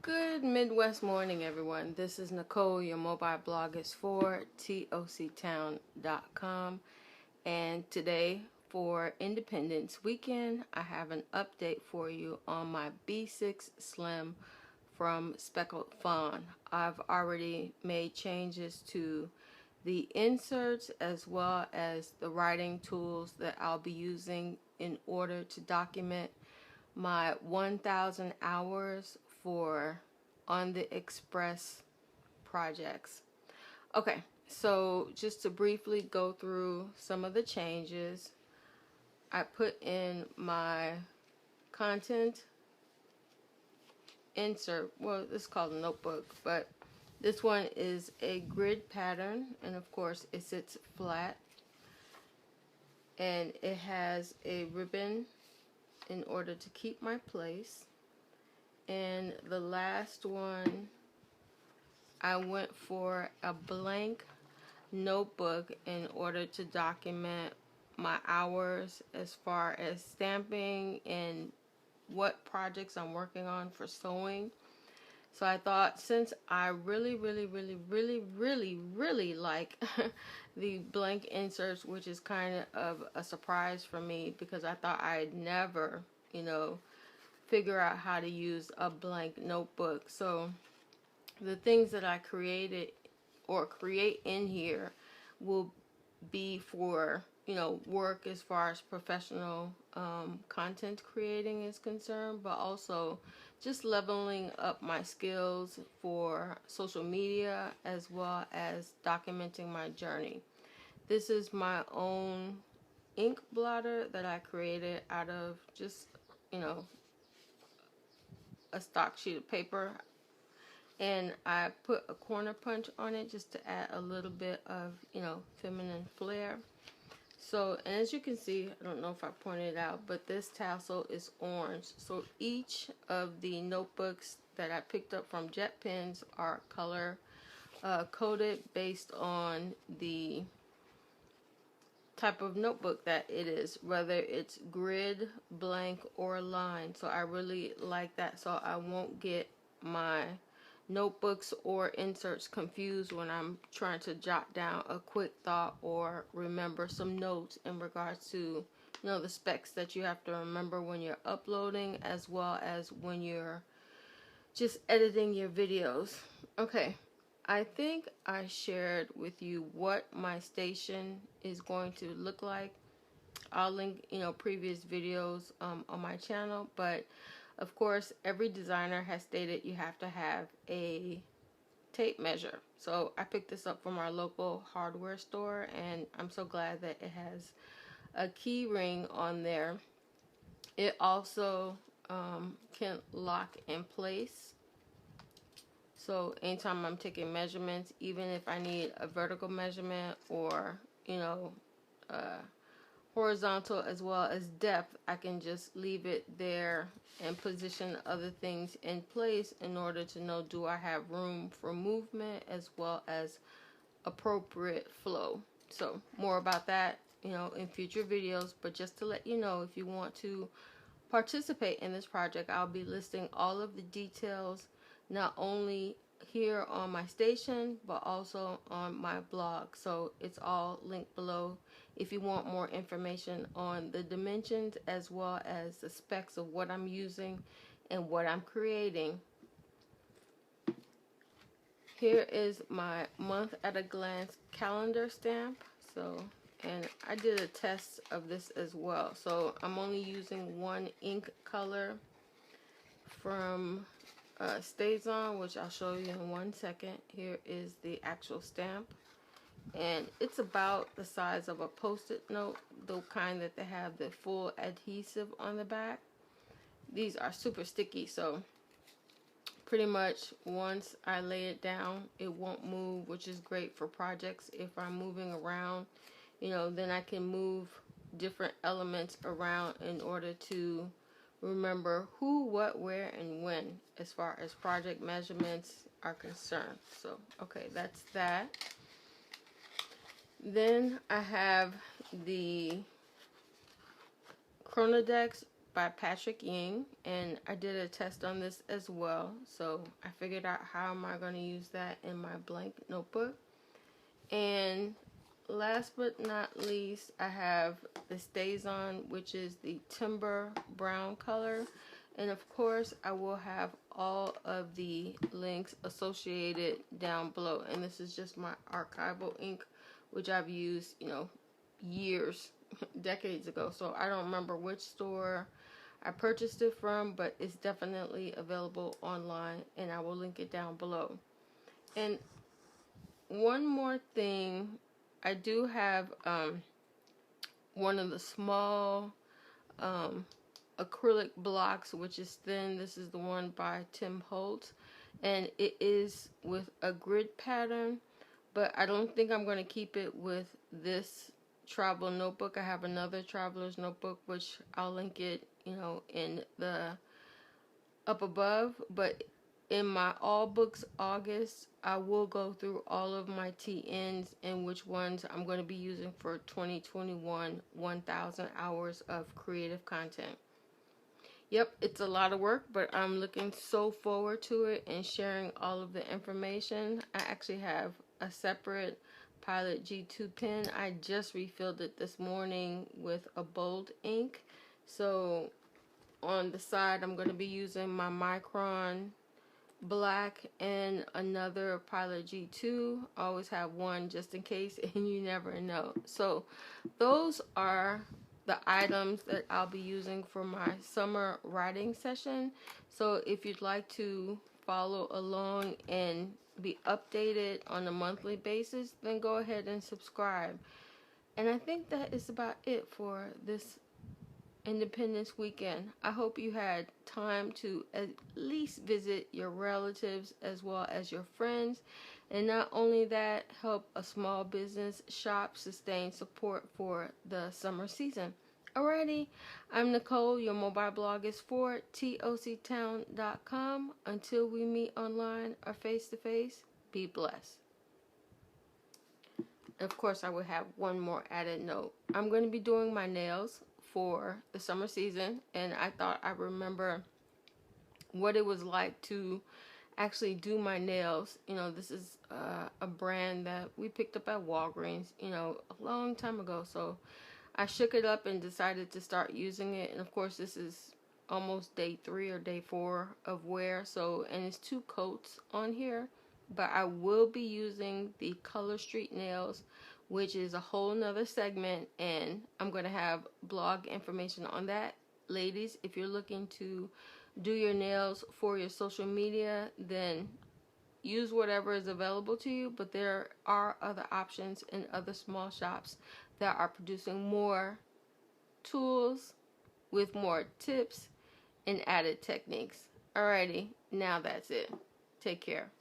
Good Midwest morning, everyone. This is Nicole. Your mobile blog is for toctown.com. And today, for Independence Weekend, I have an update for you on my B6 Slim from Speckled Fawn. I've already made changes to the inserts as well as the writing tools that I'll be using in order to document my 1,000 hours for On the Express projects. Okay, so just to briefly go through some of the changes, I put in my content insert. Well, it's called a notebook, but this one is a grid pattern, and of course it sits flat, and it has a ribbon in order to keep my place. And the last one, I went for a blank notebook in order to document my hours as far as stamping and what projects I'm working on for sewing. So I thought, since I really like the blank inserts, which is kind of a surprise for me because I thought I'd never, figure out how to use a blank notebook. So the things that I created or create in here will be for, work as far as professional content creating is concerned, but also just leveling up my skills for social media as well as documenting my journey. This is my own ink blotter that I created out of just, a stock sheet of paper, and I put a corner punch on it just to add a little bit of, feminine flair. So, and as you can see, I don't know if I pointed it out, but this tassel is orange. So each of the notebooks that I picked up from Jet Pens are color coded based on the type of notebook that it is, whether it's grid, blank, or line. So I really like that, so I won't get my notebooks or inserts confused when I'm trying to jot down a quick thought or remember some notes in regards to, the specs that you have to remember when you're uploading as well as when you're just editing your videos. Okay, I think I shared with you what my station is going to look like. I'll link, previous videos on my channel, but of course, every designer has stated you have to have a tape measure. So I picked this up from our local hardware store, and I'm so glad that it has a key ring on there. It also can lock in place. So anytime I'm taking measurements, even if I need a vertical measurement or, horizontal as well as depth, I can just leave it there and position other things in place in order to know, do I have room for movement as well as appropriate flow. So more about that, in future videos, but just to let you know, if you want to participate in this project, I'll be listing all of the details, not only here on my station but also on my blog. So it's all linked below if you want more information on the dimensions as well as the specs of what I'm using and what I'm creating. Here is my month at a glance calendar stamp. So, and I did a test of this as well. So I'm only using one ink color from StazOn, which I'll show you in 1 second. Here is the actual stamp, and it's about the size of a post-it note, the kind that they have the full adhesive on the back. These are super sticky, so pretty much once I lay it down, it won't move, which is great for projects. If I'm moving around, then I can move different elements around in order to remember who, what, where, and when as far as project measurements are concerned. So, okay, that's that. Then I have the Chronodex by Patrick Ying, and I did a test on this as well. So I figured out how am I going to use that in my blank notebook. And last but not least, I have the Stays On, which is the timber brown color. And of course, I will have all of the links associated down below. And this is just my archival ink, which I've used, years, decades ago. So I don't remember which store I purchased it from, but it's definitely available online, and I will link it down below. And one more thing, I do have one of the small acrylic blocks, which is thin. This is the one by Tim Holtz, and it is with a grid pattern, but I don't think I'm going to keep it with this travel notebook. I have another traveler's notebook, which I'll link it, in the up above. But in my All Books August, I will go through all of my TNs and which ones I'm going to be using for 2021 1000 hours of creative content. Yep, it's a lot of work, but I'm looking so forward to it and sharing all of the information. I actually have a separate Pilot G2 pen. I just refilled it this morning with a bold ink. So on the side, I'm going to be using my Micron black and another Pilot G2. I always have one just in case, and you never know. So those are the items that I'll be using for my summer writing session. So if you'd like to follow along and be updated on a monthly basis, then go ahead and subscribe. And I think that is about it for this Independence weekend. I hope you had time to at least visit your relatives as well as your friends, and not only that, help a small business shop sustain support for the summer season. Alrighty, I'm Nicole. Your mobile blog is for toctown.com. Until we meet online or face to face, be blessed. Of course, I would have one more added note. I'm going to be doing my nails for the summer season, and I thought I remember what it was like to actually do my nails. This is a brand that we picked up at Walgreens, a long time ago. So I shook it up and decided to start using it. And of course, this is almost day 3 or day 4 of wear. So, and it's 2 coats on here. But I will be using the Color Street nails, which is a whole nother segment, and I'm going to have blog information on that. Ladies, if you're looking to do your nails for your social media, then use whatever is available to you, but there are other options in other small shops that are producing more tools with more tips and added techniques. Alrighty, now that's it. Take care.